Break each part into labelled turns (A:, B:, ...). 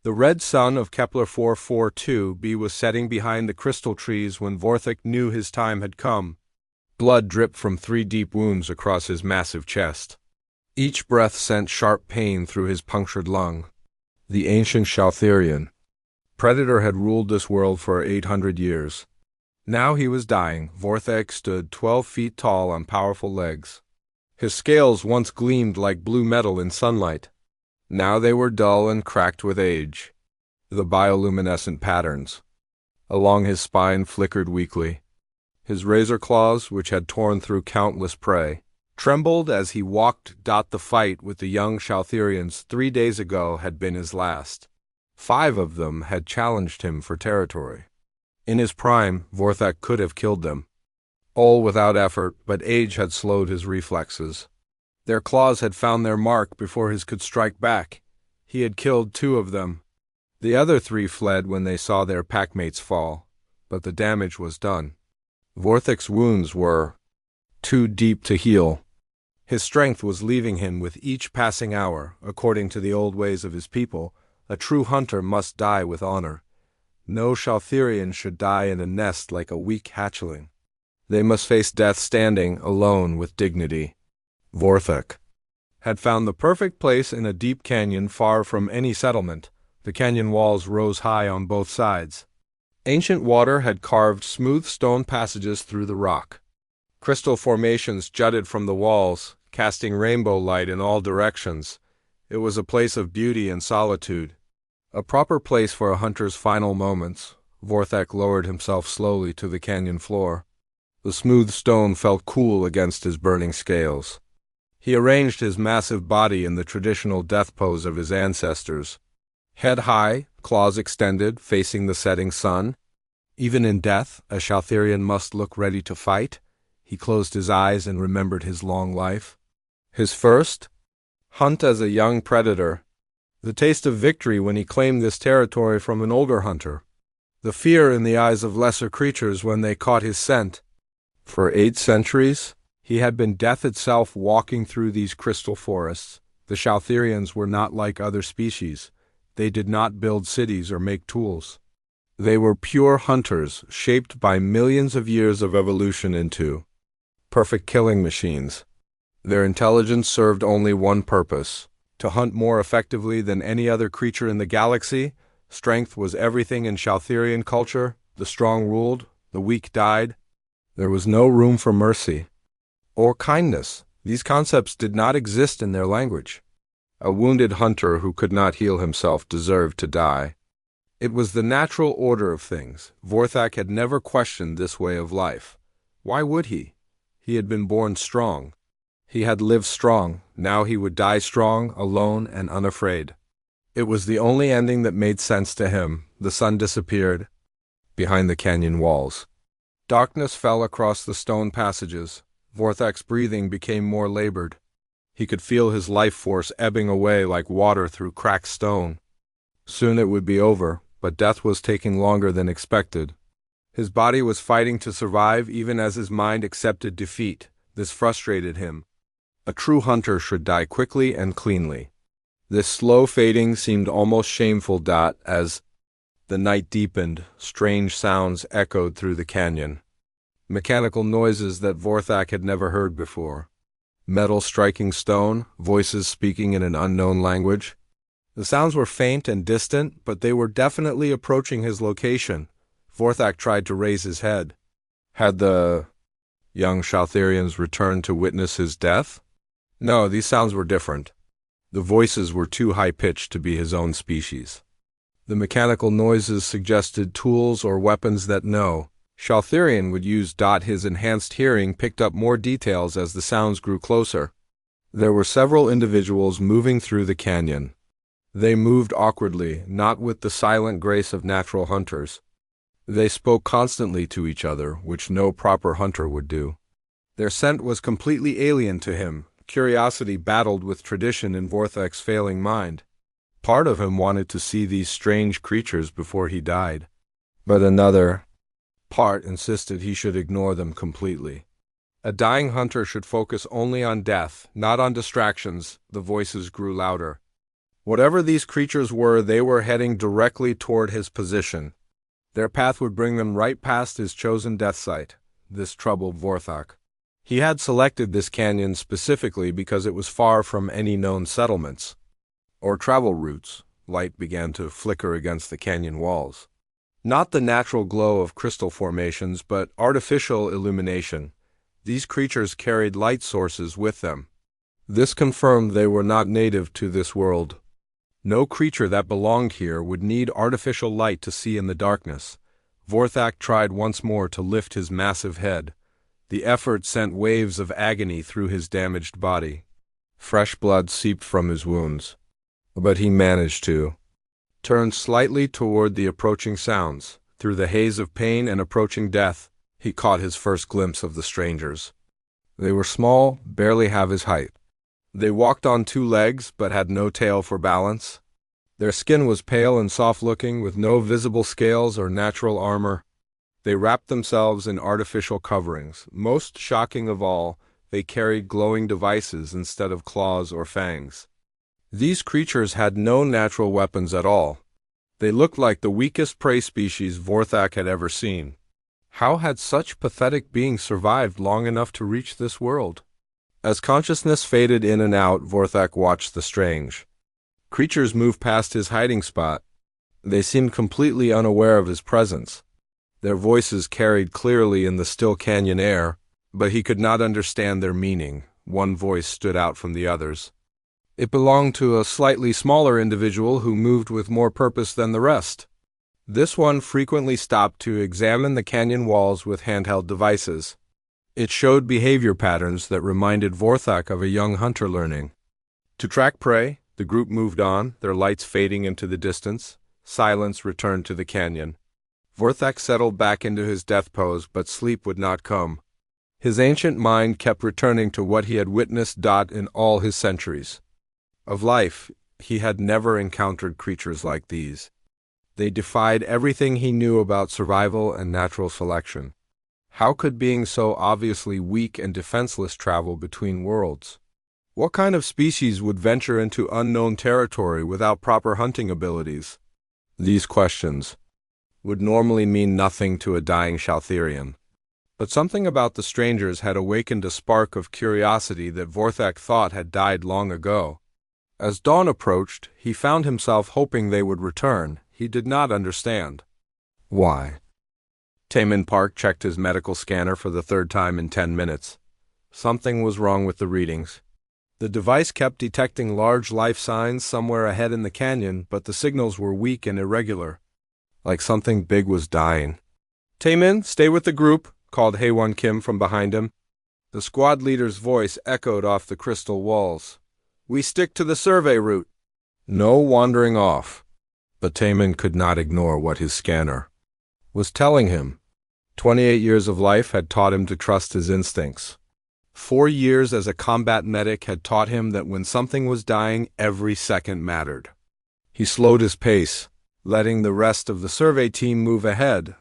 A: The red sun of Kepler 442b was setting behind the crystal trees when Vorthik knew his time had come. Blood dripped from 3 deep wounds across his massive chest. Each breath sent sharp pain through his punctured lung. The ancient Chautherian predator had ruled this world for 800 years. Now he was dying. Vorthik stood 12 feet tall on powerful legs. His scales once gleamed like blue metal in sunlight. Now they were dull and cracked with age. The bioluminescent patterns along his spine flickered weakly. His razor claws, which had torn through countless prey, trembled as he walked. The fight with the young Chautherians 3 days ago had been his last. 5 of them had challenged him for territory. In his prime, Vorthik could have killed them, all without effort, but age had slowed his reflexes. Their claws had found their mark before his could strike back. He had killed 2 of them. The other 3 fled when they saw their packmates fall, but the damage was done. Vorthik's wounds were too deep to heal. His strength was leaving him with each passing hour. According to the old ways of his people, a true hunter must die with honor. No Chautherian should die in a nest like a weak hatchling. They must face death standing, alone, with dignity. Vorthik had found the perfect place in a deep canyon far from any settlement. The canyon walls rose high on both sides. Ancient water had carved smooth stone passages through the rock. Crystal formations jutted from the walls, casting rainbow light in all directions. It was a place of beauty and solitude, a proper place for a hunter's final moments. Vorthik lowered himself slowly to the canyon floor. The smooth stone felt cool against his burning scales. He arranged his massive body in the traditional death pose of his ancestors. Head high, claws extended, facing the setting sun. Even in death, a Chautherian must look ready to fight. He closed his eyes and remembered his long life. His first hunt as a young predator. The taste of victory when he claimed this territory from an older hunter. The fear in the eyes of lesser creatures when they caught his scent. For 8 centuries, he had been death itself walking through these crystal forests. The Chautherians were not like other species. They did not build cities or make tools. They were pure hunters, shaped by millions of years of evolution into perfect killing machines. Their intelligence served only one purpose: to hunt more effectively than any other creature in the galaxy. Strength was everything in Chautherian culture. The strong ruled, the weak died. There was no room for mercy or kindness. These concepts did not exist in their language. A wounded hunter who could not heal himself deserved to die. It was the natural order of things. Vorthik had never questioned this way of life. Why would he? He had been born strong. He had lived strong. Now he would die strong, alone, and unafraid. It was the only ending that made sense to him. The sun disappeared behind the canyon walls. Darkness fell across the stone passages. Vorthik's breathing became more labored. He could feel his life force ebbing away like water through cracked stone. Soon it would be over, but death was taking longer than expected. His body was fighting to survive even as his mind accepted defeat. This frustrated him. A true hunter should die quickly and cleanly. This slow fading seemed almost shameful. As the night deepened, strange sounds echoed through the canyon. Mechanical noises that Vorthik had never heard before. Metal striking stone, voices speaking in an unknown language. The sounds were faint and distant, but they were definitely approaching his location. Vorthik tried to raise his head. Had the young Chautherians returned to witness his death? No, these sounds were different. The voices were too high-pitched to be his own species. The mechanical noises suggested tools or weapons that no Chautherian would use. His enhanced hearing picked up more details as the sounds grew closer. There were several individuals moving through the canyon. They moved awkwardly, not with the silent grace of natural hunters. They spoke constantly to each other, which no proper hunter would do. Their scent was completely alien to him. Curiosity battled with tradition in Vorthik's failing mind. Part of him wanted to see these strange creatures before he died, but another part insisted he should ignore them completely. A dying hunter should focus only on death, not on distractions. The voices grew louder. Whatever these creatures were, they were heading directly toward his position. Their path would bring them right past his chosen death site. This troubled Vorthok. He had selected this canyon specifically because it was far from any known settlements or travel routes. Light began to flicker against the canyon walls. Not the natural glow of crystal formations, but artificial illumination. These creatures carried light sources with them. This confirmed they were not native to this world. No creature that belonged here would need artificial light to see in the darkness. Vorthok tried once more to lift his massive head. The effort sent waves of agony through his damaged body. Fresh blood seeped from his wounds. But he managed to turn slightly toward the approaching sounds. Through the haze of pain and approaching death, he caught his first glimpse of the strangers. They were small, barely half his height. They walked on two legs, but had no tail for balance. Their skin was pale and soft-looking, with no visible scales or natural armor. They wrapped themselves in artificial coverings. Most shocking of all, they carried glowing devices instead of claws or fangs. These creatures had no natural weapons at all. They looked like the weakest prey species Vorthok had ever seen. How had such pathetic beings survived long enough to reach this world? As consciousness faded in and out, Vorthok watched the strange creatures move past his hiding spot. They seemed completely unaware of his presence. Their voices carried clearly in the still canyon air, but he could not understand their meaning. One voice stood out from the others. It belonged to a slightly smaller individual who moved with more purpose than the rest. This one frequently stopped to examine the canyon walls with handheld devices. It showed behavior patterns that reminded Vorthok of a young hunter learning. To track prey, the group moved on, their lights fading into the distance. Silence returned to the canyon. Vorthok settled back into his death pose, but sleep would not come. His ancient mind kept returning to what he had witnessed in all his centuries of life. He had never encountered creatures like these. They defied everything he knew about survival and natural selection. How could beings so obviously weak and defenseless travel between worlds? What kind of species would venture into unknown territory without proper hunting abilities? These questions would normally mean nothing to a dying Shaltherian. But something about the strangers had awakened a spark of curiosity that Vorthok thought had died long ago. As dawn approached, he found himself hoping they would return. He did not understand why. Taemin Park checked his medical scanner for the third time in 10 minutes. Something was wrong with the readings. The device kept detecting large life signs somewhere ahead in the canyon, but the signals were weak and irregular, like something big was dying. "Taemin, stay with the group," called Haewon Kim from behind him. The squad leader's voice echoed off the crystal walls. "We stick to the survey route." No wandering off. But Taemin could not ignore what his scanner was telling him. 28 years of life had taught him to trust his instincts. 4 years as a combat medic had taught him that when something was dying, every second mattered. He slowed his pace, letting the rest of the survey team move ahead.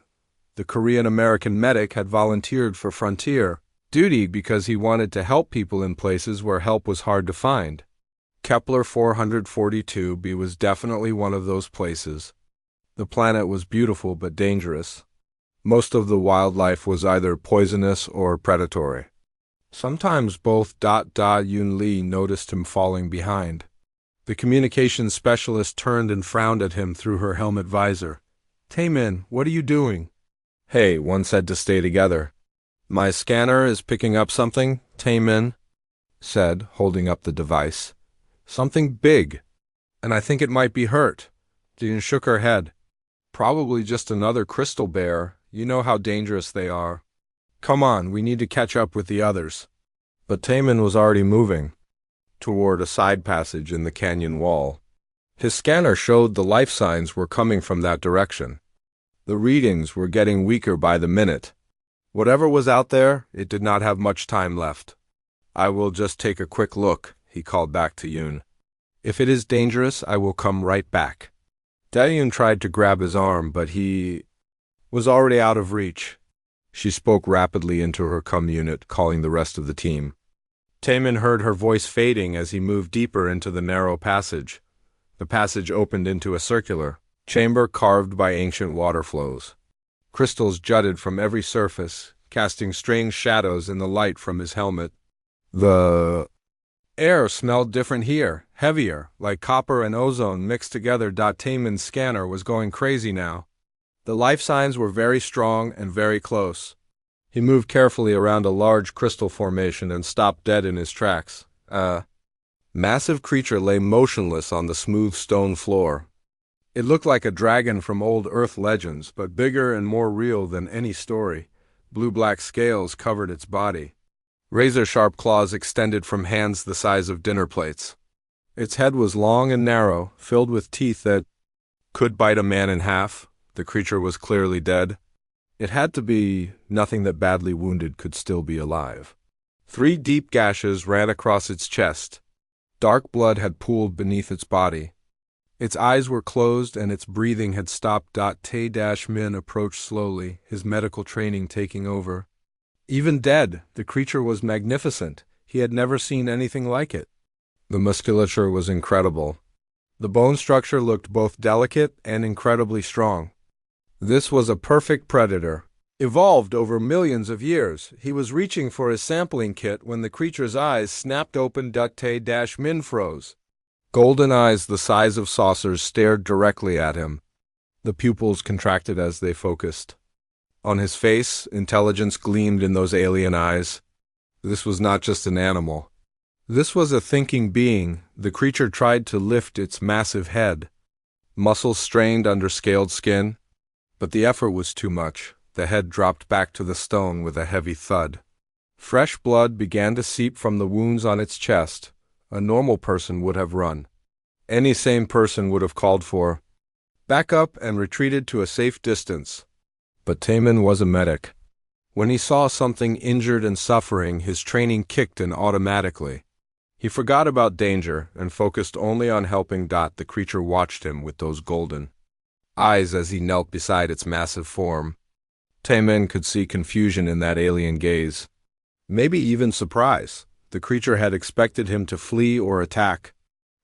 A: The Korean-American medic had volunteered for frontier duty because he wanted to help people in places where help was hard to find. Kepler 442b was definitely one of those places. The planet was beautiful but dangerous. Most of the wildlife was either poisonous or predatory. Sometimes both. Yoon Lee noticed him falling behind. The communications specialist turned and frowned at him through her helmet visor. "Taemin, what are you doing?" "Hey," one said to stay together. "My scanner is picking up something," Taemin said, holding up the device. "Something big, and I think it might be hurt." Yoon shook her head. "Probably just another crystal bear. You know how dangerous they are. Come on, we need to catch up with the others." But Taemin was already moving toward a side passage in the canyon wall. His scanner showed the life signs were coming from that direction. The readings were getting weaker by the minute. Whatever was out there, it did not have much time left. "I will just take a quick look," he called back to Yoon. "If it is dangerous, I will come right back." Daeyoon tried to grab his arm, but he was already out of reach. She spoke rapidly into her unit, calling the rest of the team. Taemin heard her voice fading as he moved deeper into the narrow passage. The passage opened into a circular chamber carved by ancient water flows. Crystals jutted from every surface, casting strange shadows in the light from his helmet. The air smelled different here, heavier, like copper and ozone mixed together. Taman's scanner was going crazy now. The life signs were very strong and very close. He moved carefully around a large crystal formation and stopped dead in his tracks. A massive creature lay motionless on the smooth stone floor. It looked like a dragon from old Earth legends, but bigger and more real than any story. Blue-black scales covered its body. Razor-sharp claws extended from hands the size of dinner plates. Its head was long and narrow, filled with teeth that could bite a man in half. The creature was clearly dead. It had to be. Nothing that badly wounded could still be alive. 3 deep gashes ran across its chest. Dark blood had pooled beneath its body. Its eyes were closed and its breathing had stopped. Tae-Min approached slowly, his medical training taking over. Even dead, the creature was magnificent. He had never seen anything like it. The musculature was incredible. The bone structure looked both delicate and incredibly strong. This was a perfect predator. Evolved over millions of years, he was reaching for his sampling kit when the creature's eyes snapped open. Tae-Min froze. Golden eyes the size of saucers stared directly at him. The pupils contracted as they focused. On his face, intelligence gleamed in those alien eyes. This was not just an animal. This was a thinking being. The creature tried to lift its massive head. Muscles strained under scaled skin. But the effort was too much. The head dropped back to the stone with a heavy thud. Fresh blood began to seep from the wounds on its chest. A normal person would have run. Any sane person would have called for backup and retreated to a safe distance. But Taman was a medic. When he saw something injured and suffering, his training kicked in automatically. He forgot about danger and focused only on helping. The creature watched him with those golden eyes as he knelt beside its massive form. Taman could see confusion in that alien gaze. Maybe even surprise. The creature had expected him to flee or attack.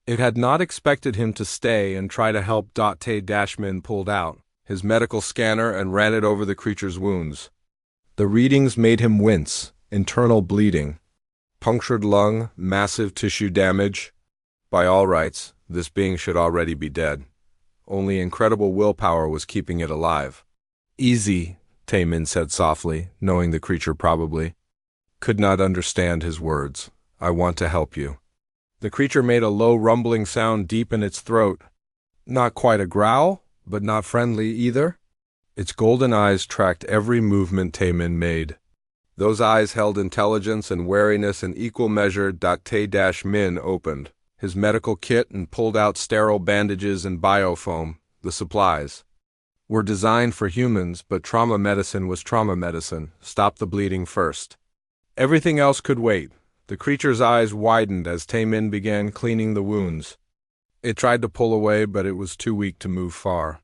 A: It had not expected him to stay and try to help. Tae-Min pulled out his medical scanner and ran it over the creature's wounds. The readings made him wince. Internal bleeding. Punctured lung, massive tissue damage. By all rights, this being should already be dead. Only incredible willpower was keeping it alive. Easy, Tae-Min said softly, knowing the creature probably could not understand his words. I want to help you. The creature made a low rumbling sound deep in its throat. Not quite a growl, but not friendly either. Its golden eyes tracked every movement Tae-Min made. Those eyes held intelligence and wariness in equal measure. Tae-Min opened his medical kit and pulled out sterile bandages and biofoam. The supplies were designed for humans, but trauma medicine was trauma medicine. Stop the bleeding first. Everything else could wait. The creature's eyes widened as Tae-Min began cleaning the wounds. It tried to pull away, but it was too weak to move far.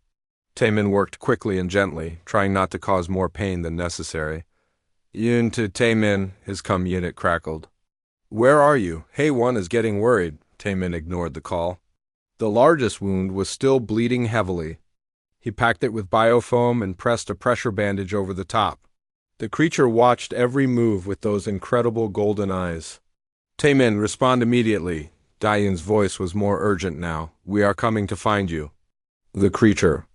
A: Tae-Min worked quickly and gently, trying not to cause more pain than necessary. Yun to Tae-Min, his cum unit crackled. Where are you? Hey, one is getting worried. Tae-Min ignored the call. The largest wound was still bleeding heavily. He packed it with biofoam and pressed a pressure bandage over the top. The creature watched every move with those incredible golden eyes. Tae-Min, respond immediately. Dayun's voice was more urgent now. We are coming to find you. The creature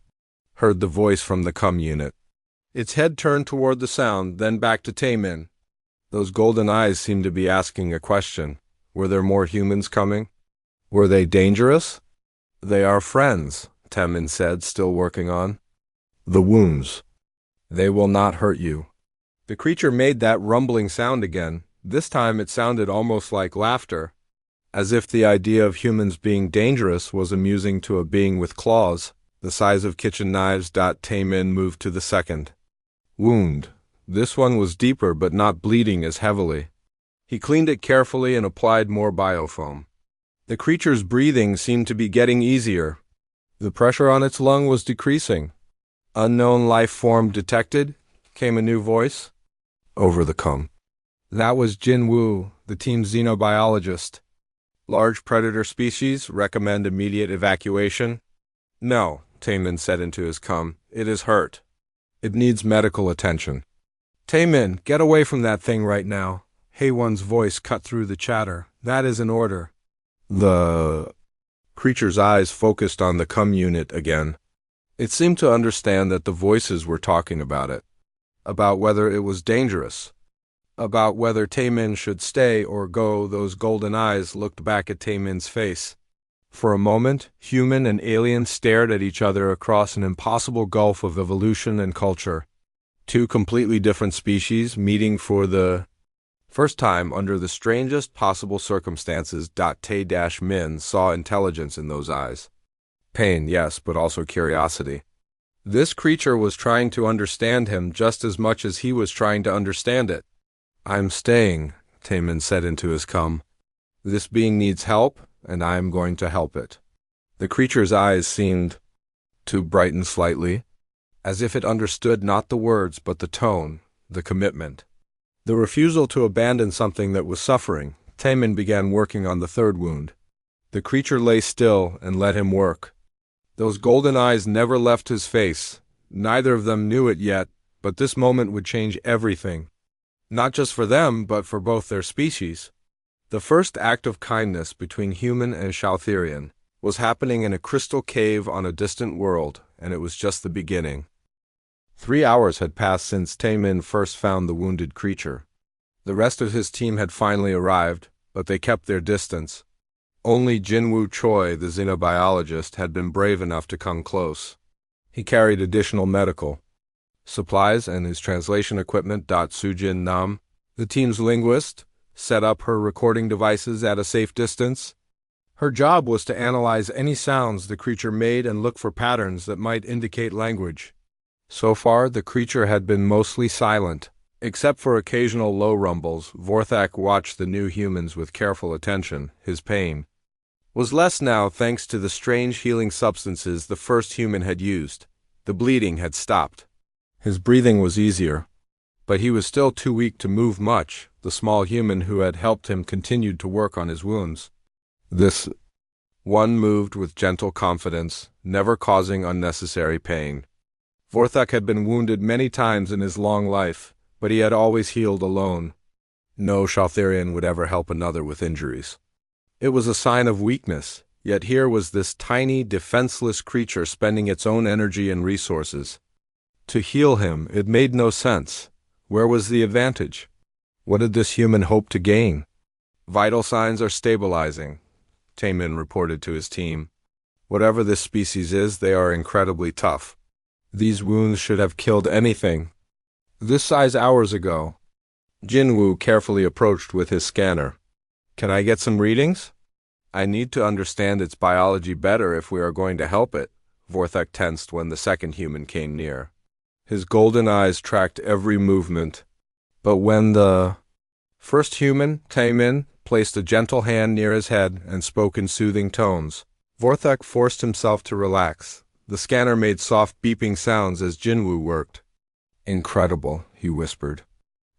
A: heard the voice from the cum unit. Its head turned toward the sound, then back to Tae-Min. Those golden eyes seemed to be asking a question. Were there more humans coming? Were they dangerous? They are friends, Tae-Min said, still working on the wounds. They will not hurt you. The creature made that rumbling sound again. This time it sounded almost like laughter, as if the idea of humans being dangerous was amusing to a being with claws, the size of kitchen knives. Tae-Min moved to the second wound. This one was deeper but not bleeding as heavily. He cleaned it carefully and applied more biofoam. The creature's breathing seemed to be getting easier. The pressure on its lung was decreasing. Unknown life form detected, came a new voice. Over the cum. That was Jin Woo, the team's xenobiologist. Large predator species recommend immediate evacuation. No, Taemin said into his cum. It is hurt. It needs medical attention. Taemin, get away from that thing right now. Haewon's voice cut through the chatter. That is an order. The creature's eyes focused on the cum unit again. It seemed to understand that the voices were talking about it, about whether it was dangerous, about whether Taemin should stay or go. Those golden eyes looked back at Taemin's face. For a moment, human and alien stared at each other across an impossible gulf of evolution and culture. Two completely different species meeting for the first time under the strangest possible circumstances. Tae-Min saw intelligence in those eyes. Pain, yes, but also curiosity. This creature was trying to understand him just as much as he was trying to understand it. I'm staying, Taemin said into his cum. This being needs help, and I am going to help it. The creature's eyes seemed to brighten slightly, as if it understood not the words but the tone, the commitment. The refusal to abandon something that was suffering. Taemin began working on the third wound. The creature lay still and let him work. Those golden eyes never left his face. Neither of them knew it yet, but this moment would change everything. Not just for them, but for both their species. The first act of kindness between human and Shaltherian was happening in a crystal cave on a distant world, and it was just the beginning. 3 hours had passed since Taemin first found the wounded creature. The rest of his team had finally arrived, but they kept their distance. Only Jinwoo Choi, the xenobiologist, had been brave enough to come close. He carried additional medical supplies and his translation equipment. Sujin Nam, the team's linguist, set up her recording devices at a safe distance. Her job was to analyze any sounds the creature made and look for patterns that might indicate language. So far, the creature had been mostly silent. Except for occasional low rumbles, Vorthak watched the new humans with careful attention. His pain was less now thanks to the strange healing substances the first human had used. The bleeding had stopped. His breathing was easier, but he was still too weak to move much. The small human who had helped him continued to work on his wounds. This one moved with gentle confidence, never causing unnecessary pain. Vorthak had been wounded many times in his long life, but he had always healed alone. No Shaltherian would ever help another with injuries. It was a sign of weakness, yet here was this tiny, defenseless creature spending its own energy and resources. To heal him, it made no sense. Where was the advantage? What did this human hope to gain? Vital signs are stabilizing, Taemin reported to his team. Whatever this species is, they are incredibly tough. These wounds should have killed anything. This size hours ago. Jinwoo carefully approached with his scanner. Can I get some readings? I need to understand its biology better if we are going to help it. Vorthak tensed when the second human came near. His golden eyes tracked every movement. But when the first human, Taemin, placed a gentle hand near his head and spoke in soothing tones, Vorthak forced himself to relax. The scanner made soft beeping sounds as Jinwoo worked. Incredible, he whispered.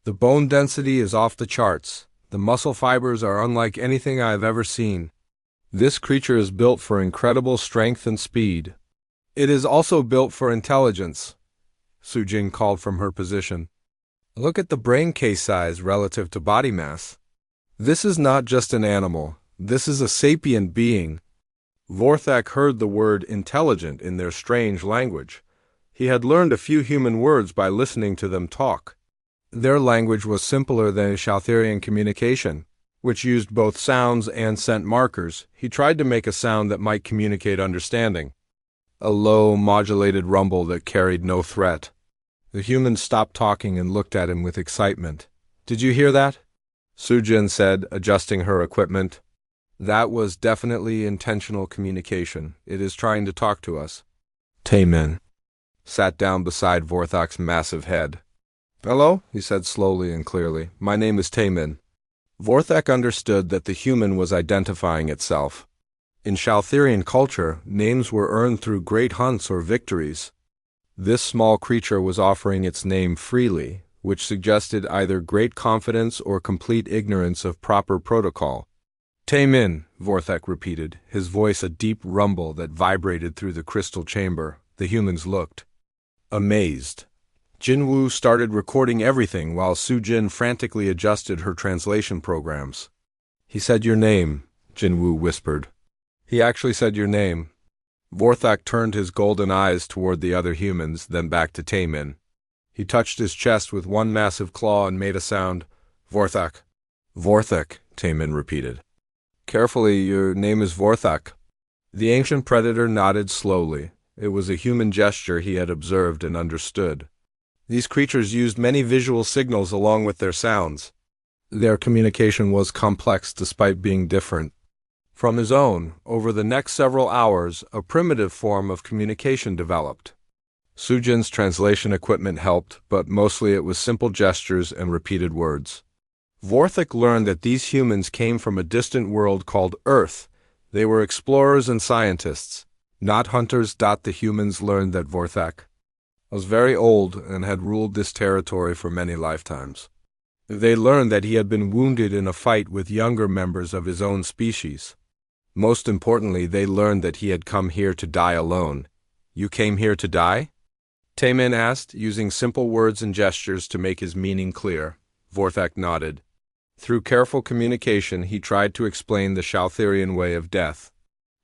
A: The bone density is off the charts. The muscle fibers are unlike anything I have ever seen. This creature is built for incredible strength and speed. It is also built for intelligence, Sujin called from her position. Look at the brain case size relative to body mass. This is not just an animal. This is a sapient being. Vorthak heard the word intelligent in their strange language. He had learned a few human words by listening to them talk. Their language was simpler than Shaltherian communication, which used both sounds and scent markers. He tried to make a sound that might communicate understanding. A low, modulated rumble that carried no threat. The human stopped talking and looked at him with excitement. Did you hear that? Sujin said, adjusting her equipment. That was definitely intentional communication. It is trying to talk to us. Taemin sat down beside Vorthak's massive head. Hello, he said slowly and clearly. My name is Taemin. Vorthak understood that the human was identifying itself. In Shaltherian culture, names were earned through great hunts or victories. This small creature was offering its name freely, which suggested either great confidence or complete ignorance of proper protocol. Taemin, Vorthak repeated, his voice a deep rumble that vibrated through the crystal chamber. The humans looked amazed. Jinwoo started recording everything while Sujin frantically adjusted her translation programs. He said your name, Jinwoo whispered. He actually said your name. Vorthak turned his golden eyes toward the other humans, then back to Taemin. He touched his chest with one massive claw and made a sound. Vorthak. Vorthak, Taemin repeated. Carefully, your name is Vorthak. The ancient predator nodded slowly. It was a human gesture he had observed and understood. These creatures used many visual signals along with their sounds. Their communication was complex despite being different. From his own, over the next several hours, a primitive form of communication developed. Sujin's translation equipment helped, but mostly it was simple gestures and repeated words. Vorthak learned that these humans came from a distant world called Earth. They were explorers and scientists, not hunters. The humans learned that Vorthak was very old and had ruled this territory for many lifetimes. They learned that he had been wounded in a fight with younger members of his own species. Most importantly, they learned that he had come here to die alone. You came here to die? Taemin asked, using simple words and gestures to make his meaning clear. Vorthak nodded. Through careful communication, he tried to explain the Shalthirian way of death.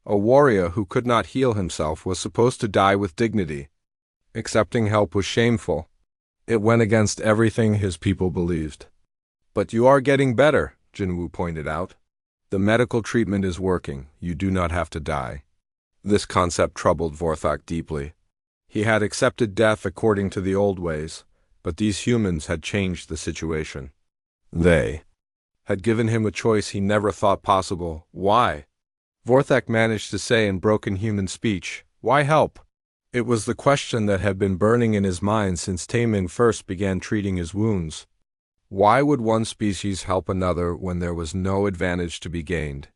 A: A warrior who could not heal himself was supposed to die with dignity. Accepting help was shameful. It went against everything his people believed. But you are getting better, Jinwoo pointed out. The medical treatment is working. You do not have to die. This concept troubled Vorthak deeply. He had accepted death according to the old ways, but these humans had changed the situation. They had given him a choice he never thought possible. Why? Vorthak managed to say in broken human speech, why help? It was the question that had been burning in his mind since Taemin first began treating his wounds. Why would one species help another when there was no advantage to be gained?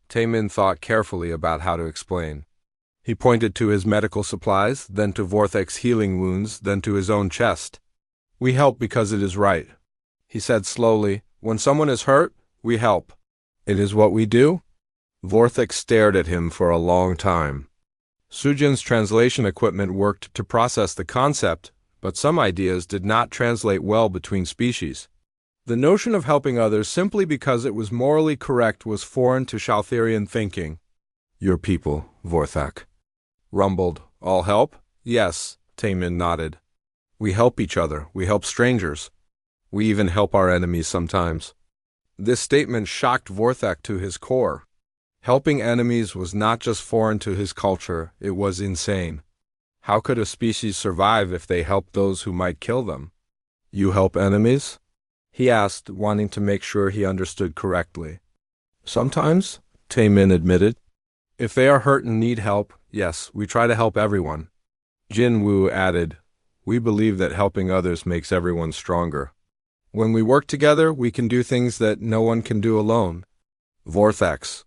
A: Taemin thought carefully about how to explain. He pointed to his medical supplies, then to Vorthak's healing wounds, then to his own chest. We help because it is right. He said slowly, when someone is hurt, we help. It is what we do? Vorthak stared at him for a long time. Sujin's translation equipment worked to process the concept, but some ideas did not translate well between species. The notion of helping others simply because it was morally correct was foreign to Shalthirian thinking. Your people, Vorthak rumbled. All help? Yes, Taemin nodded. We help each other. We help strangers. We even help our enemies sometimes. This statement shocked Vorthak to his core. Helping enemies was not just foreign to his culture, it was insane. How could a species survive if they helped those who might kill them? You help enemies? He asked, wanting to make sure he understood correctly. Sometimes, Taemin admitted. If they are hurt and need help, yes, we try to help everyone. Jinwoo added, we believe that helping others makes everyone stronger. When we work together, we can do things that no one can do alone. Vorthak's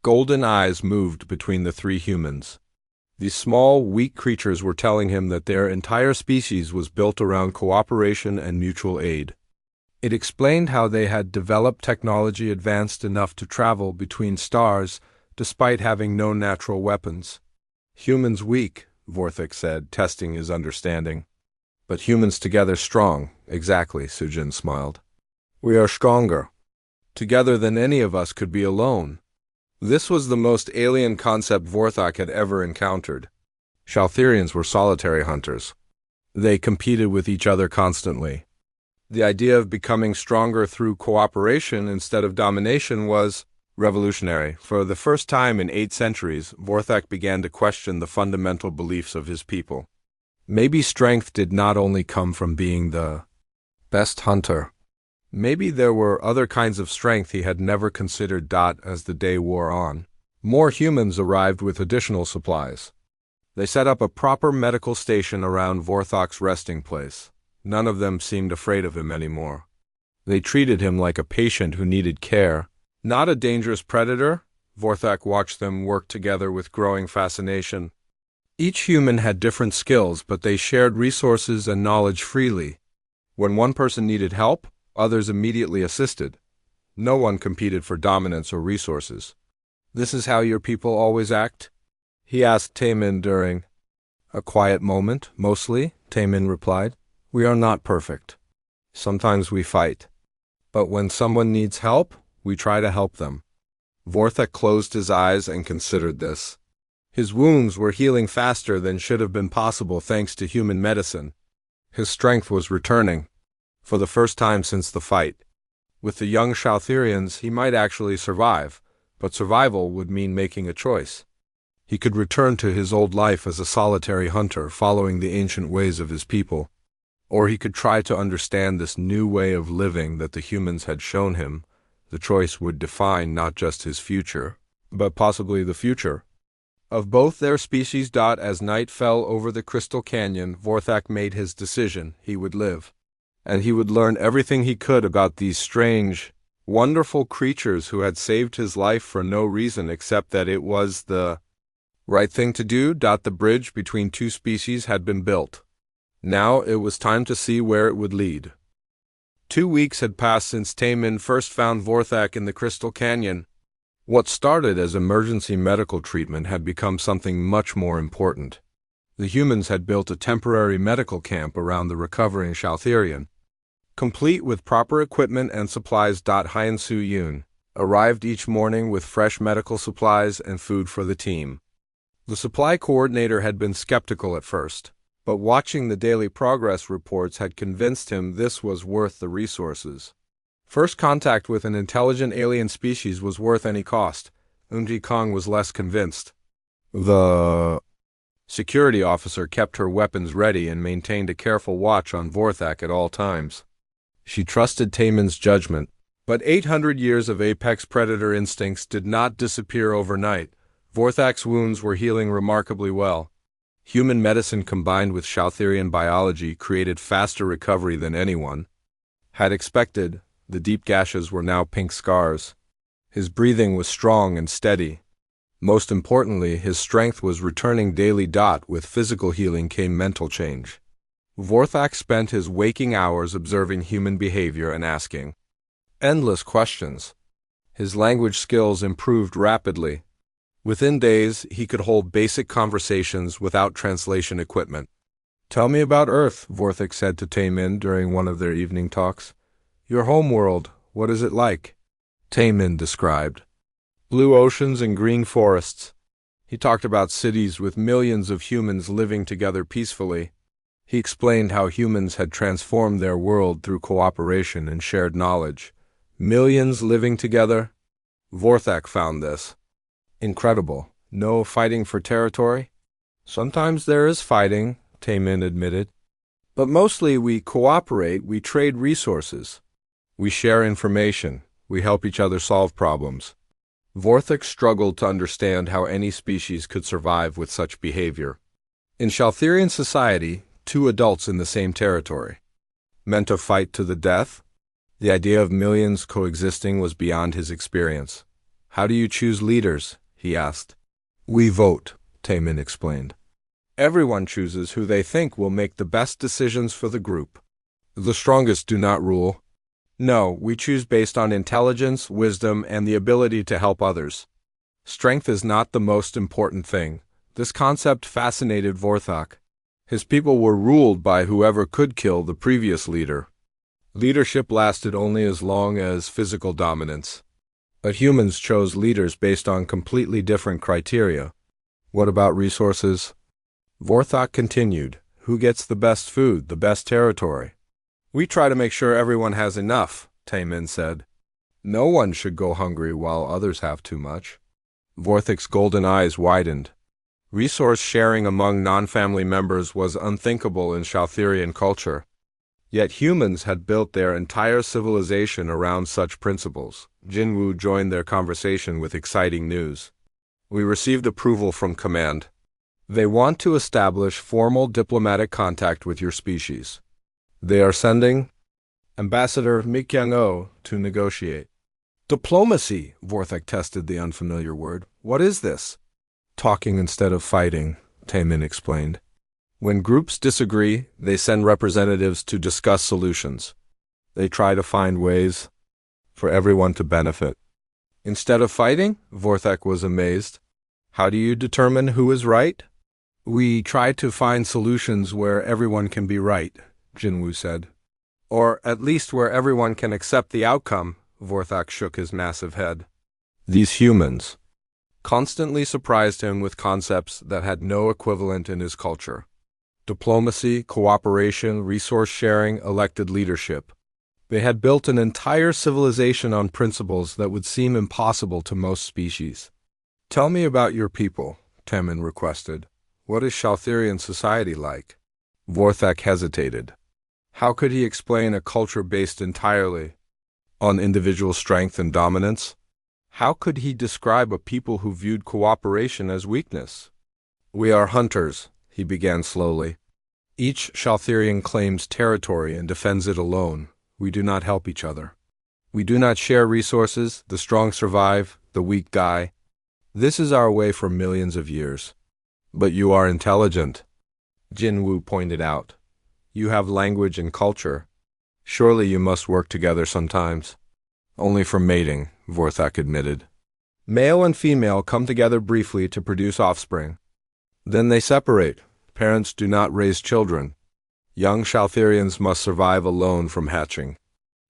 A: golden eyes moved between the three humans. These small, weak creatures were telling him that their entire species was built around cooperation and mutual aid. It explained how they had developed technology advanced enough to travel between stars despite having no natural weapons. Humans weak, Vorthak said, testing his understanding. But humans together strong, exactly, Sujin smiled. We are stronger together than any of us could be alone. This was the most alien concept Vorthak had ever encountered. Shalthirians were solitary hunters. They competed with each other constantly. The idea of becoming stronger through cooperation instead of domination was revolutionary. For the first time in 8 centuries, Vorthak began to question the fundamental beliefs of his people. Maybe strength did not only come from being the best hunter. Maybe there were other kinds of strength he had never considered. As the day wore on, more humans arrived with additional supplies. They set up a proper medical station around Vorthak's resting place. None of them seemed afraid of him anymore. They treated him like a patient who needed care, not a dangerous predator. Vorthak watched them work together with growing fascination. Each human had different skills, but they shared resources and knowledge freely. When one person needed help, others immediately assisted. No one competed for dominance or resources. This is how your people always act? He asked Taemin during a quiet moment. Mostly, Taemin replied. We are not perfect. Sometimes we fight. But when someone needs help, we try to help them. Vorthek closed his eyes and considered this. His wounds were healing faster than should have been possible thanks to human medicine. His strength was returning, for the first time since the fight. With the young Shoutherians, he might actually survive, but survival would mean making a choice. He could return to his old life as a solitary hunter, following the ancient ways of his people. Or he could try to understand this new way of living that the humans had shown him. The choice would define not just his future, but possibly the future of both their species. As night fell over the Crystal Canyon, Vorthak made his decision. He would live, and he would learn everything he could about these strange, wonderful creatures who had saved his life for no reason except that it was the right thing to do. The bridge between two species had been built. Now it was time to see where it would lead. 2 weeks had passed since Taemin first found Vorthak in the Crystal Canyon. What started as emergency medical treatment had become something much more important. The humans had built a temporary medical camp around the recovering Shoutherian, complete with proper equipment and supplies. Hyeon-soo Yoon arrived each morning with fresh medical supplies and food for the team. The supply coordinator had been skeptical at first, but watching the daily progress reports had convinced him this was worth the resources. First contact with an intelligent alien species was worth any cost. Eun-ji Kong was less convinced. The security officer kept her weapons ready and maintained a careful watch on Vorthak at all times. She trusted Taemin's judgment, but 800 years of apex predator instincts did not disappear overnight. Vorthak's wounds were healing remarkably well. Human medicine combined with Shoutherian biology created faster recovery than anyone had expected. The deep gashes were now pink scars. His breathing was strong and steady. Most importantly, his strength was returning daily. With physical healing came mental change. Vorthak spent his waking hours observing human behavior and asking endless questions. His language skills improved rapidly. Within days, he could hold basic conversations without translation equipment. Tell me about Earth, Vorthak said to Taemin during one of their evening talks. Your home world, what is it like? Taemin described blue oceans and green forests. He talked about cities with millions of humans living together peacefully. He explained how humans had transformed their world through cooperation and shared knowledge. Millions living together? Vorthak found this incredible. No fighting for territory? Sometimes there is fighting, Taemin admitted. But mostly we cooperate, we trade resources. We share information, we help each other solve problems. Vorthak struggled to understand how any species could survive with such behavior. In Shoutherian society, 2 adults in the same territory meant a fight to the death? The idea of millions coexisting was beyond his experience. How do you choose leaders? He asked. We vote, Taemin explained. Everyone chooses who they think will make the best decisions for the group. The strongest do not rule. No, we choose based on intelligence, wisdom, and the ability to help others. Strength is not the most important thing. This concept fascinated Vorthak. His people were ruled by whoever could kill the previous leader. Leadership lasted only as long as physical dominance. But humans chose leaders based on completely different criteria. What about resources? Vorthak continued. Who gets the best food, the best territory? We try to make sure everyone has enough, Taemin said. No one should go hungry while others have too much. Vorthak's golden eyes widened. Resource sharing among non-family members was unthinkable in Shoutherian culture. Yet humans had built their entire civilization around such principles. Jinwoo joined their conversation with exciting news. We received approval from command. They want to establish formal diplomatic contact with your species. They are sending Ambassador Mikyang-oh to negotiate. Diplomacy, Vorthak tested the unfamiliar word. What is this? Talking instead of fighting, Taemin explained. When groups disagree, they send representatives to discuss solutions. They try to find ways for everyone to benefit. Instead of fighting? Vorthek was amazed. How do you determine who is right? We try to find solutions where everyone can be right, Jinwoo said. Or at least where everyone can accept the outcome, Vorthak shook his massive head. These humans constantly surprised him with concepts that had no equivalent in his culture. Diplomacy, cooperation, resource sharing, elected leadership. They had built an entire civilization on principles that would seem impossible to most species. Tell me about your people, Temin requested. What is Shalthirian society like? Vorthak hesitated. How could he explain a culture based entirely on individual strength and dominance? How could he describe a people who viewed cooperation as weakness? We are hunters, he began slowly. Each Shalthirian claims territory and defends it alone. We do not help each other. We do not share resources. The strong survive, the weak die. This is our way for millions of years. But you are intelligent, Jinwoo pointed out. You have language and culture. Surely you must work together sometimes. Only for mating, Vorthak admitted. Male and female come together briefly to produce offspring. Then they separate. Parents do not raise children. Young Shalthirians must survive alone from hatching.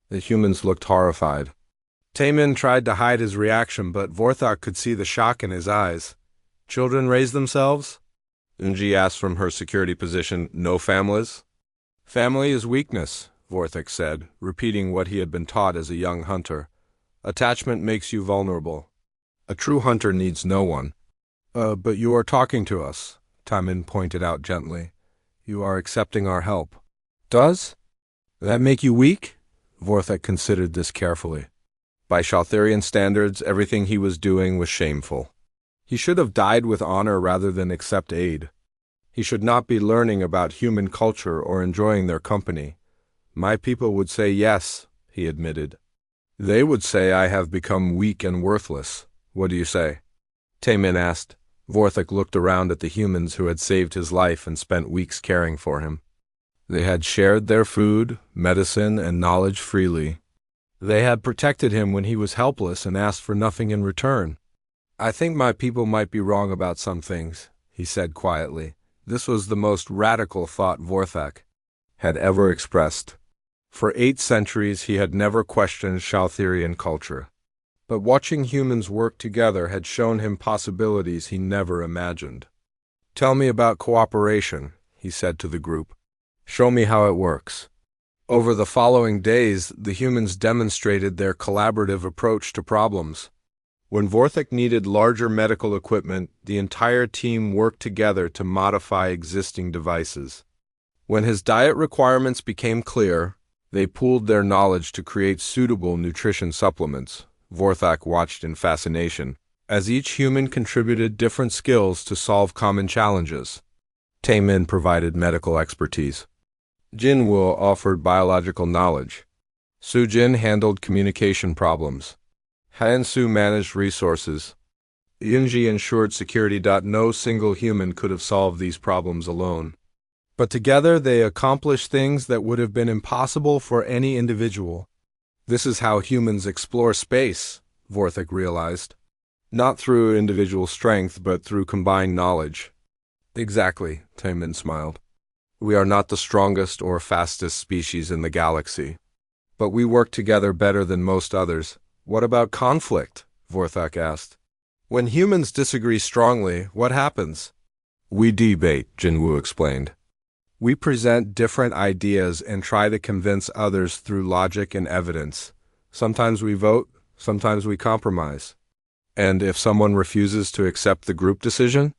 A: The humans looked horrified. Taemin tried to hide his reaction, but Vorthak could see the shock in his eyes. Children raise themselves? Unji asked from her security position. No families? Family is weakness, Vorthak said, repeating what he had been taught as a young hunter. Attachment makes you vulnerable. A true hunter needs no one. But you are talking to us, Taemin pointed out gently. You are accepting our help. Does that make you weak? Vorthak considered this carefully. By Shalthirian standards, everything he was doing was shameful. He should have died with honor rather than accept aid. He should not be learning about human culture or enjoying their company. My people would say yes, he admitted. They would say I have become weak and worthless. What do you say? Taemin asked. Vorthak looked around at the humans who had saved his life and spent weeks caring for him. They had shared their food, medicine, and knowledge freely. They had protected him when he was helpless and asked for nothing in return. I think my people might be wrong about some things, he said quietly. This was the most radical thought Vorthak had ever expressed. For 8 centuries he had never questioned Shalthirian culture. But watching humans work together had shown him possibilities he never imagined. Tell me about cooperation, he said to the group. Show me how it works. Over the following days, the humans demonstrated their collaborative approach to problems. When Vorthak needed larger medical equipment, the entire team worked together to modify existing devices. When his diet requirements became clear, they pooled their knowledge to create suitable nutrition supplements. Vorthak watched in fascination, as each human contributed different skills to solve common challenges. Taemin provided medical expertise. Jinwoo offered biological knowledge. Sujin handled communication problems. Han-Su managed resources. Yunji ensured security. No single human could have solved these problems alone. But together they accomplished things that would have been impossible for any individual. This is how humans explore space, Vorthak realized. Not through individual strength, but through combined knowledge. Exactly, Taemin smiled. We are not the strongest or fastest species in the galaxy. But we work together better than most others. What about conflict? Vorthak asked. When humans disagree strongly, what happens? We debate, Jinwoo explained. We present different ideas and try to convince others through logic and evidence. Sometimes we vote, sometimes we compromise. And if someone refuses to accept the group decision,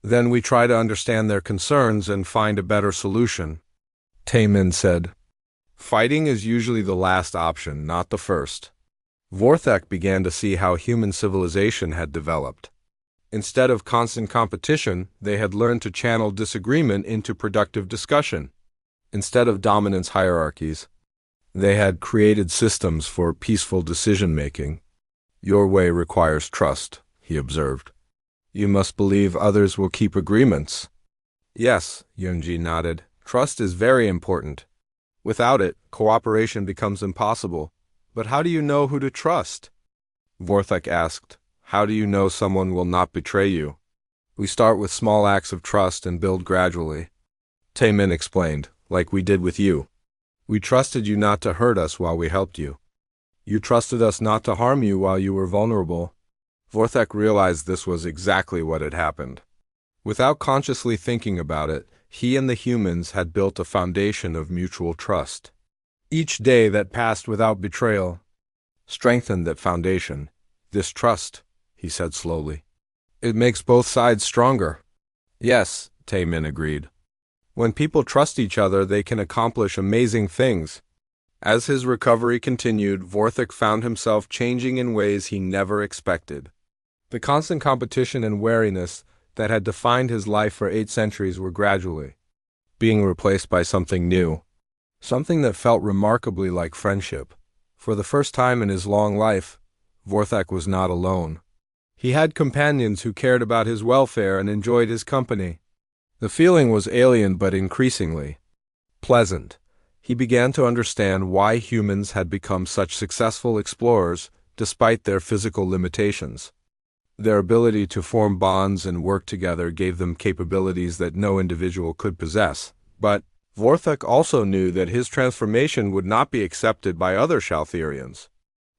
A: then we try to understand their concerns and find a better solution. Taemin said. Fighting is usually the last option, not the first. Vorthak began to see how human civilization had developed. Instead of constant competition, they had learned to channel disagreement into productive discussion. Instead of dominance hierarchies, they had created systems for peaceful decision-making. Your way requires trust, he observed. You must believe others will keep agreements. Yes, Yoonji nodded. Trust is very important. Without it, cooperation becomes impossible. But how do you know who to trust? Vorthek asked. How do you know someone will not betray you? We start with small acts of trust and build gradually. Taemin explained, like we did with you. We trusted you not to hurt us while we helped you. You trusted us not to harm you while you were vulnerable. Vorthek realized this was exactly what had happened. Without consciously thinking about it, he and the humans had built a foundation of mutual trust. Each day that passed without betrayal strengthened that foundation. This trust, he said slowly. It makes both sides stronger. Yes, Taemin agreed. When people trust each other, they can accomplish amazing things. As his recovery continued, Vorthek found himself changing in ways he never expected. The constant competition and wariness that had defined his life for 8 centuries were gradually being replaced by something new, something that felt remarkably like friendship. For the first time in his long life, Vorthek was not alone. He had companions who cared about his welfare and enjoyed his company. The feeling was alien but increasingly pleasant. He began to understand why humans had become such successful explorers despite their physical limitations. Their ability to form bonds and work together gave them capabilities that no individual could possess. But Vorthek also knew that his transformation would not be accepted by other Shaltherians.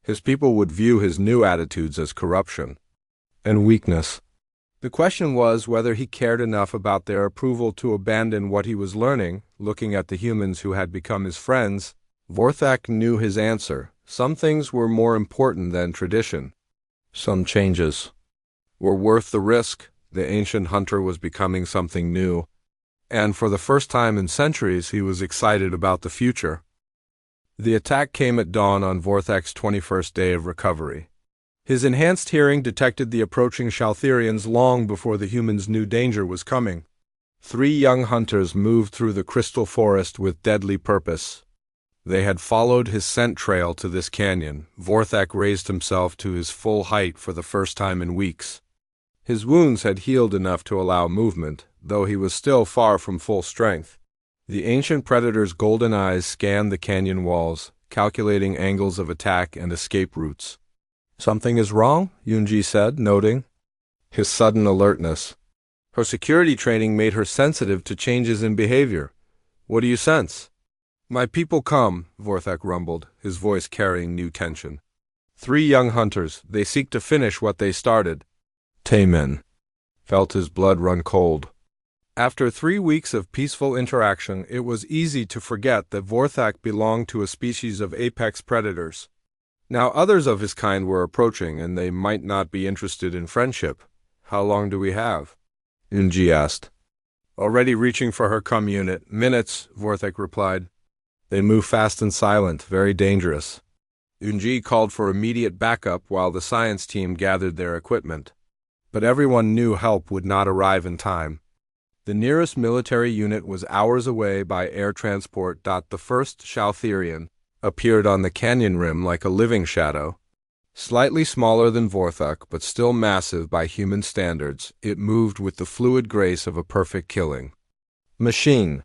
A: His people would view his new attitudes as corruption and weakness. The question was whether he cared enough about their approval to abandon what he was learning. Looking at the humans who had become his friends, Vorthek knew his answer. Some things were more important than tradition. Some changes were worth the risk. The ancient hunter was becoming something new, and for the first time in centuries he was excited about the future. The attack came at dawn on Vorthek's 21st day of recovery. His enhanced hearing detected the approaching Shaltherians long before the humans knew danger was coming. 3 young hunters moved through the crystal forest with deadly purpose. They had followed his scent trail to this canyon. Vorthek raised himself to his full height for the first time in weeks. His wounds had healed enough to allow movement, though he was still far from full strength. The ancient predator's golden eyes scanned the canyon walls, calculating angles of attack and escape routes. Something is wrong, Yunji said, noting his sudden alertness. Her security training made her sensitive to changes in behavior. What do you sense? My people come, Vorthek rumbled, his voice carrying new tension. 3 young hunters, they seek to finish what they started. Taemin felt his blood run cold. After 3 weeks of peaceful interaction, it was easy to forget that Vorthek belonged to a species of apex predators. Now others of his kind were approaching, and they might not be interested in friendship. How long do we have? Yunji asked. Already reaching for her unit. Minutes, Vorthek replied. They move fast and silent, very dangerous. Yunji called for immediate backup while the science team gathered their equipment. But everyone knew help would not arrive in time. The nearest military unit was hours away by air transport. The first Shaltherian appeared on the canyon rim like a living shadow. Slightly smaller than Vorthek, but still massive by human standards, it moved with the fluid grace of a perfect killing machine.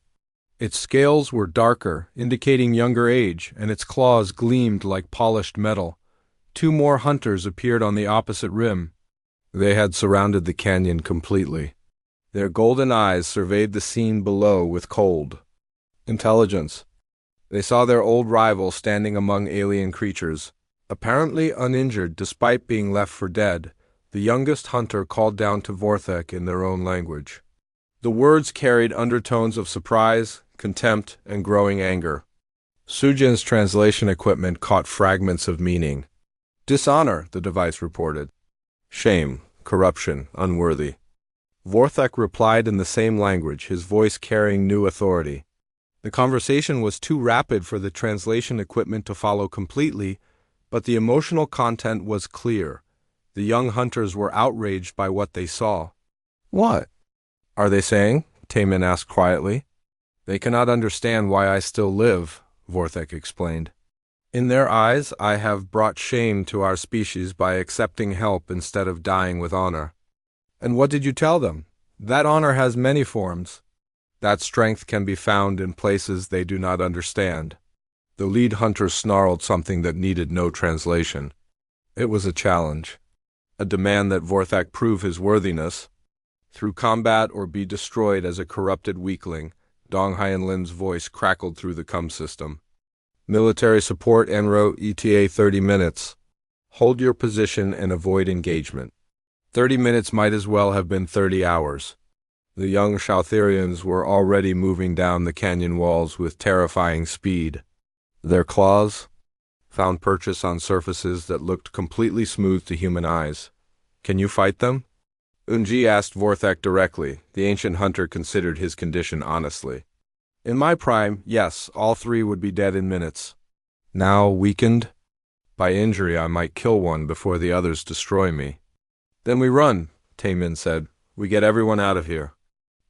A: Its scales were darker, indicating younger age, and its claws gleamed like polished metal. 2 more hunters appeared on the opposite rim. They had surrounded the canyon completely. Their golden eyes surveyed the scene below with cold intelligence. They saw their old rival standing among alien creatures, apparently uninjured despite being left for dead. The youngest hunter called down to Vorthek in their own language. The words carried undertones of surprise, contempt, and growing anger. Sujin's translation equipment caught fragments of meaning. Dishonor, the device reported. Shame, corruption, unworthy. Vorthek replied in the same language, his voice carrying new authority. The conversation was too rapid for the translation equipment to follow completely, but the emotional content was clear. The young hunters were outraged by what they saw. What are they saying? Taemin asked quietly. They cannot understand why I still live, Vorthek explained. In their eyes, I have brought shame to our species by accepting help instead of dying with honor. And what did you tell them? That honor has many forms. That strength can be found in places they do not understand. The lead hunter snarled something that needed no translation. It was a challenge, a demand that Vorthak prove his worthiness. Through combat or be destroyed as a corrupted weakling, Dong Hyenlin's voice crackled through the CUM system. Military support en route ETA 30 minutes. Hold your position and avoid engagement. 30 minutes might as well have been 30 hours. The young Shautherians were already moving down the canyon walls with terrifying speed. Their claws found purchase on surfaces that looked completely smooth to human eyes. Can you fight them? Unji asked Vorthak directly. The ancient hunter considered his condition honestly. In my prime, yes, all three would be dead in minutes. Now, weakened? By injury, I might kill one before the others destroy me. Then we run, Taemin said. We get everyone out of here.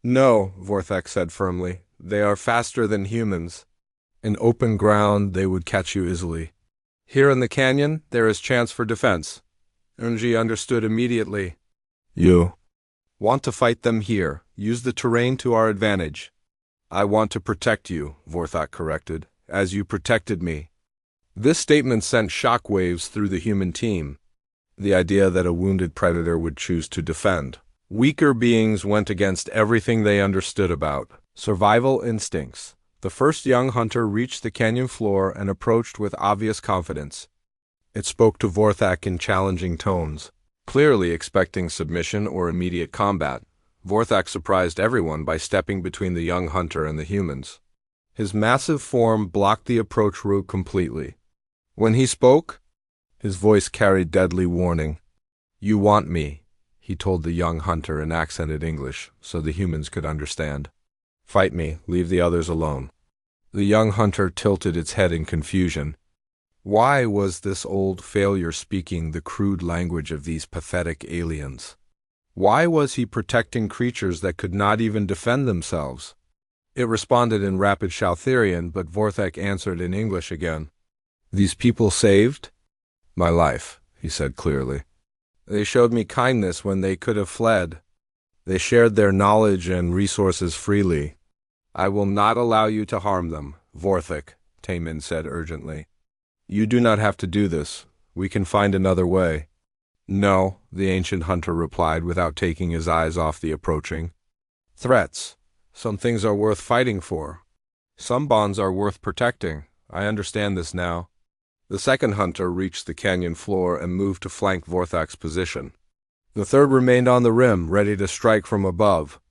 A: No, Vorthak said firmly. They are faster than humans. In open ground, they would catch you easily. Here in the canyon, there is chance for defense. Unji understood immediately. You want to fight them here. Use the terrain to our advantage. I want to protect you, Vorthak corrected, as you protected me. This statement sent shockwaves through the human team. The idea that a wounded predator would choose to defend. Weaker beings went against everything they understood about survival instincts. The first young hunter reached the canyon floor and approached with obvious confidence. It spoke to Vorthak in challenging tones, clearly expecting submission or immediate combat. Vorthak surprised everyone by stepping between the young hunter and the humans. His massive form blocked the approach route completely. When he spoke, his voice carried deadly warning. You want me, he told the young hunter in accented English so the humans could understand. Fight me, leave the others alone. The young hunter tilted its head in confusion. Why was this old failure speaking the crude language of these pathetic aliens? Why was he protecting creatures that could not even defend themselves? It responded in rapid Shautherian, but Vorthak answered in English again. These people saved my life, he said clearly. They showed me kindness when they could have fled. They shared their knowledge and resources freely. I will not allow you to harm them, Vorthak, Taemin said urgently. You do not have to do this. We can find another way. No, the ancient hunter replied without taking his eyes off the approaching. Threats. Some things are worth fighting for. Some bonds are worth protecting. I understand this now. The second hunter reached the canyon floor and moved to flank Vorthak's position. The third remained on the rim, ready to strike from above.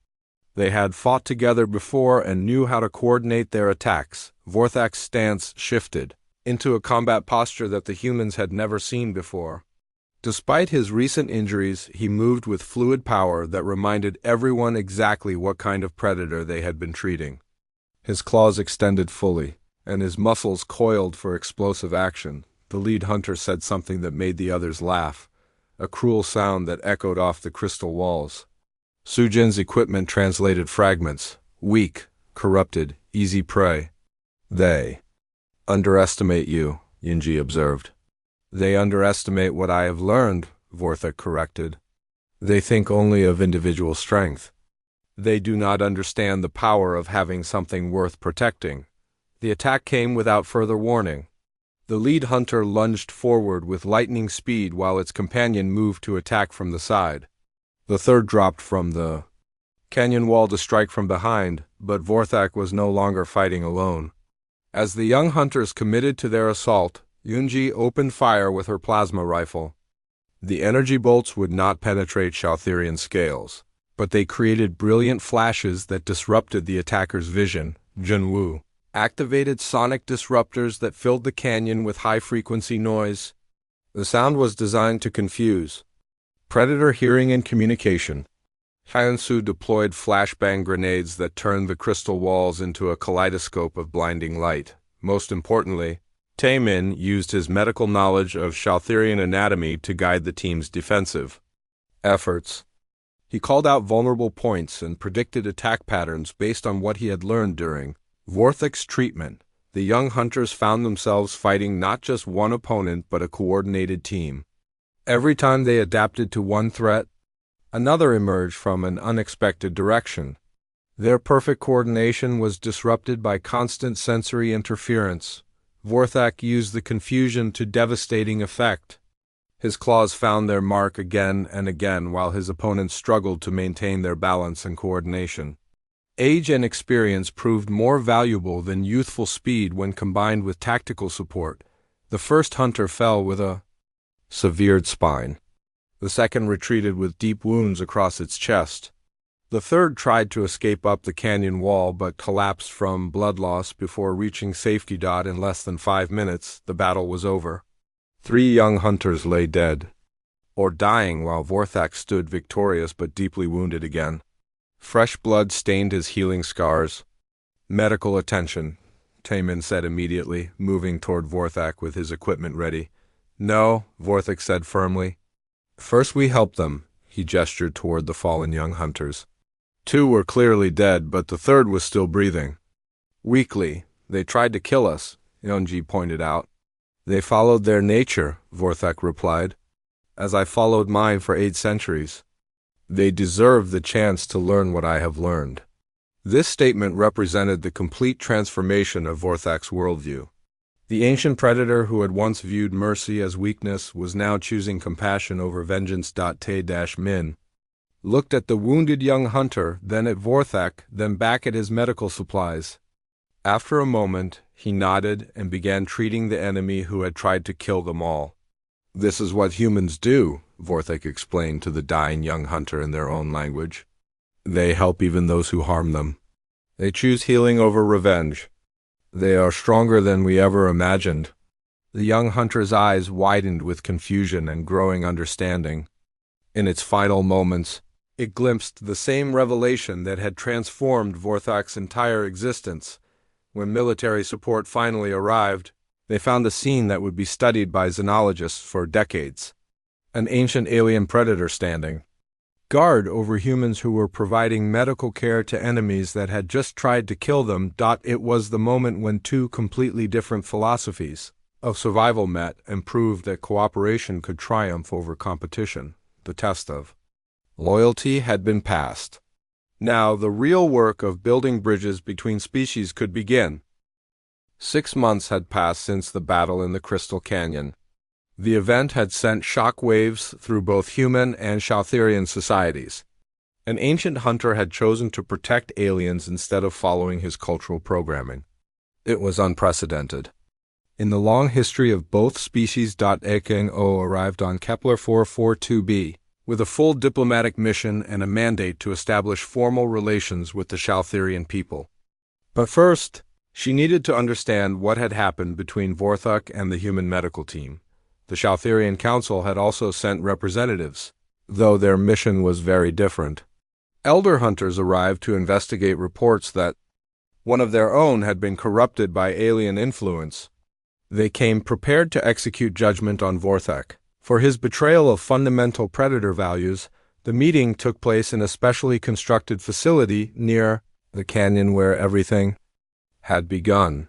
A: They had fought together before and knew how to coordinate their attacks. Vorthak's stance shifted into a combat posture that the humans had never seen before. Despite his recent injuries, he moved with fluid power that reminded everyone exactly what kind of predator they had been treating. His claws extended fully, and his muscles coiled for explosive action. The lead hunter said something that made the others laugh, a cruel sound that echoed off the crystal walls. Sujin's equipment translated fragments. Weak, corrupted, easy prey. They underestimate you, Yinji observed. They underestimate what I have learned, Vorthak corrected. They think only of individual strength. They do not understand the power of having something worth protecting. The attack came without further warning. The lead hunter lunged forward with lightning speed while its companion moved to attack from the side. The third dropped from the canyon wall to strike from behind, but Vorthak was no longer fighting alone. As the young hunters committed to their assault, Yunji opened fire with her plasma rifle. The energy bolts would not penetrate Shautherian scales, but they created brilliant flashes that disrupted the attacker's vision. Junwoo activated sonic disruptors that filled the canyon with high-frequency noise. The sound was designed to confuse predator hearing and communication. Hyansu deployed flashbang grenades that turned the crystal walls into a kaleidoscope of blinding light. Most importantly, Taemin used his medical knowledge of Shautherian anatomy to guide the team's defensive efforts. He called out vulnerable points and predicted attack patterns based on what he had learned during Vorthak's treatment. The young hunters found themselves fighting not just one opponent but a coordinated team. Every time they adapted to one threat, another emerged from an unexpected direction. Their perfect coordination was disrupted by constant sensory interference. Vorthak used the confusion to devastating effect. His claws found their mark again and again while his opponents struggled to maintain their balance and coordination. Age and experience proved more valuable than youthful speed when combined with tactical support. The first hunter fell with a severed spine. The second retreated with deep wounds across its chest. The third tried to escape up the canyon wall but collapsed from blood loss before reaching safety. In less than 5 minutes, the battle was over. 3 young hunters lay dead, or dying, while Vorthak stood victorious but deeply wounded again. Fresh blood stained his healing scars. Medical attention, Taemin said immediately, moving toward Vorthak with his equipment ready. No, Vorthak said firmly. First we help them, he gestured toward the fallen young hunters. 2 were clearly dead, but the third was still breathing. Weakly, they tried to kill us, Yeonji pointed out. They followed their nature, Vorthak replied, as I followed mine for 8 centuries. They deserve the chance to learn what I have learned. This statement represented the complete transformation of Vorthak's worldview. The ancient predator who had once viewed mercy as weakness was now choosing compassion over vengeance. Tae-min looked at the wounded young hunter, then at Vorthak, then back at his medical supplies. After a moment, he nodded and began treating the enemy who had tried to kill them all. This is what humans do, Vorthak explained to the dying young hunter in their own language. They help even those who harm them. They choose healing over revenge. They are stronger than we ever imagined. The young hunter's eyes widened with confusion and growing understanding. In its final moments, it glimpsed the same revelation that had transformed Vorthak's entire existence. When military support finally arrived, they found a scene that would be studied by xenologists for decades. An ancient alien predator standing guard over humans who were providing medical care to enemies that had just tried to kill them. It was the moment when 2 completely different philosophies of survival met and proved that cooperation could triumph over competition. The test of loyalty had been passed. Now the real work of building bridges between species could begin. 6 months had passed since the battle in the Crystal Canyon. The event had sent shock waves through both human and Shaltherian societies. An ancient hunter had chosen to protect aliens instead of following his cultural programming. It was unprecedented. In the long history of both species. Ekeng-O arrived on Kepler 442b with a full diplomatic mission and a mandate to establish formal relations with the Shaltherian people. But first, she needed to understand what had happened between Vorthak and the human medical team. The Shaltherian Council had also sent representatives, though their mission was very different. Elder hunters arrived to investigate reports that one of their own had been corrupted by alien influence. They came prepared to execute judgment on Vorthak. For his betrayal of fundamental predator values, the meeting took place in a specially constructed facility near the canyon where everything had begun.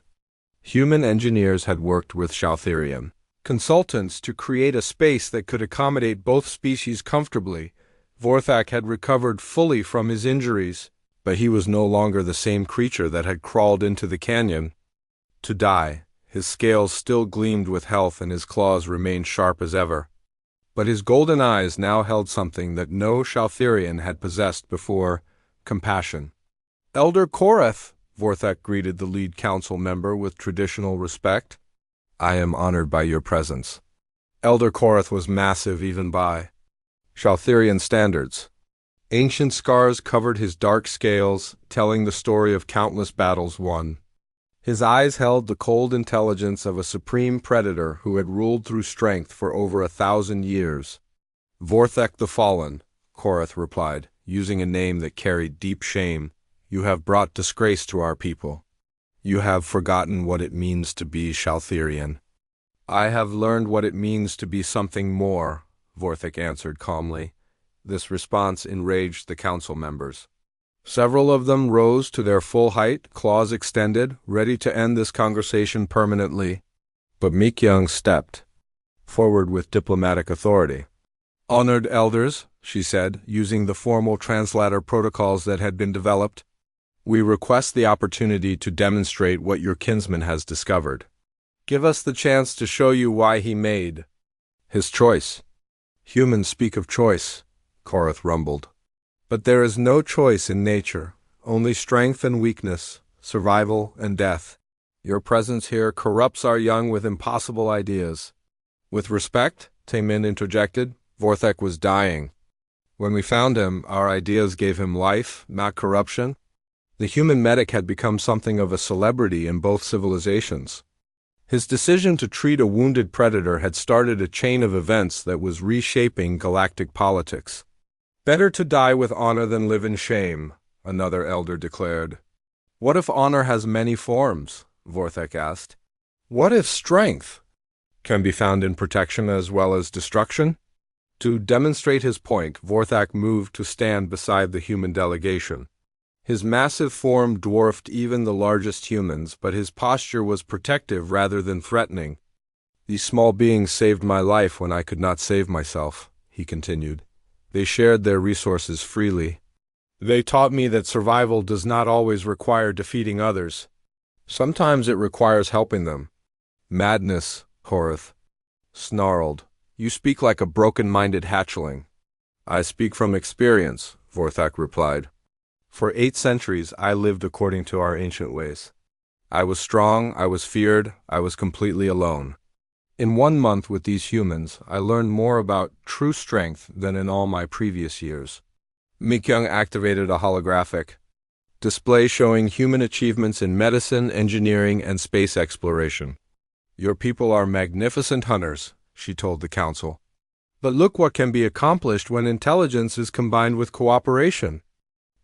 A: Human engineers had worked with Shaltherian consultants to create a space that could accommodate both species comfortably. Vorthak had recovered fully from his injuries, but he was no longer the same creature that had crawled into the canyon to die. His scales still gleamed with health and his claws remained sharp as ever. But his golden eyes now held something that no Shaltherian had possessed before: compassion. Elder Koreth, Vorthak greeted the lead council member with traditional respect. I am honored by your presence. Elder Koreth was massive even by Shaltherian standards. Ancient scars covered his dark scales, telling the story of countless battles won. His eyes held the cold intelligence of a supreme predator who had ruled through strength for over 1,000 years. Vorthak the Fallen, Koreth replied, using a name that carried deep shame. You have brought disgrace to our people. You have forgotten what it means to be Shaltherian. I have learned what it means to be something more, Vorthak answered calmly. This response enraged the council members. Several of them rose to their full height, claws extended, ready to end this conversation permanently. But Mikyung stepped forward with diplomatic authority. Honored elders, she said, using the formal translator protocols that had been developed, we request the opportunity to demonstrate what your kinsman has discovered. Give us the chance to show you why he made His choice. Humans speak of choice, Korath rumbled. But there is no choice in nature, only strength and weakness, survival and death. Your presence here corrupts our young with impossible ideas. With respect, Taymin interjected, Vorthek was dying. When we found him, our ideas gave him life, not corruption. The human medic had become something of a celebrity in both civilizations. His decision to treat a wounded predator had started a chain of events that was reshaping galactic politics. Better to die with honor than live in shame, another elder declared. What if honor has many forms? Vorthek asked. What if strength can be found in protection as well as destruction? To demonstrate his point, Vorthak moved to stand beside the human delegation. His massive form dwarfed even the largest humans, but his posture was protective rather than threatening. These small beings saved my life when I could not save myself, he continued. They shared their resources freely. They taught me that survival does not always require defeating others. Sometimes it requires helping them. Madness, Korath snarled. You speak like a broken-minded hatchling. I speak from experience, Vorthak replied. For 8 centuries I lived according to our ancient ways. I was strong, I was feared, I was completely alone. In 1 month with these humans, I learned more about true strength than in all my previous years. Mikyung activated a holographic display showing human achievements in medicine, engineering, and space exploration. Your people are magnificent hunters, she told the council. But look what can be accomplished when intelligence is combined with cooperation.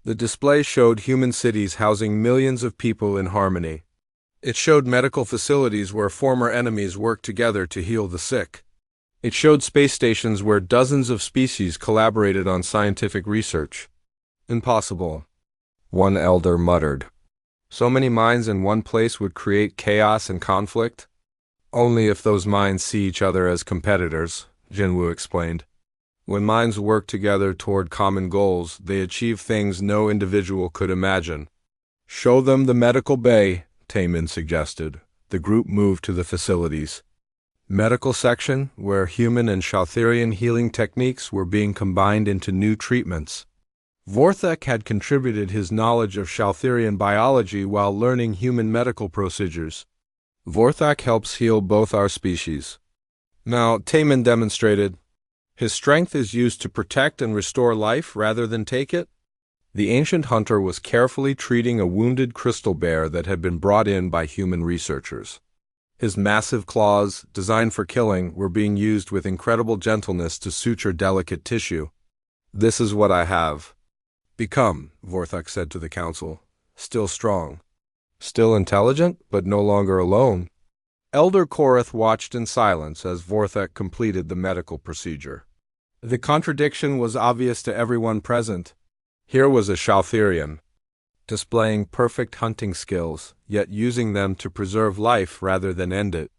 A: The display showed human cities housing millions of people in harmony. It showed medical facilities where former enemies worked together to heal the sick. It showed space stations where dozens of species collaborated on scientific research. Impossible, one elder muttered. So many minds in one place would create chaos and conflict? Only if those minds see each other as competitors, Jinwu explained. When minds work together toward common goals, they achieve things no individual could imagine. Show them the medical bay, Taymin suggested. The group moved to the facilities. Medical section, where human and Shaltherian healing techniques were being combined into new treatments. Vorthek had contributed his knowledge of Shaltherian biology while learning human medical procedures. Vorthak helps heal both our species. Now, Taymin demonstrated. His strength is used to protect and restore life rather than take it. The ancient hunter was carefully treating a wounded crystal bear that had been brought in by human researchers. His massive claws, designed for killing, were being used with incredible gentleness to suture delicate tissue. This is what I have become, Vorthak said to the council. Still strong. Still intelligent, but no longer alone. Elder Korath watched in silence as Vorthek completed the medical procedure. The contradiction was obvious to everyone present. Here was a Shaltherian, displaying perfect hunting skills, yet using them to preserve life rather than end it.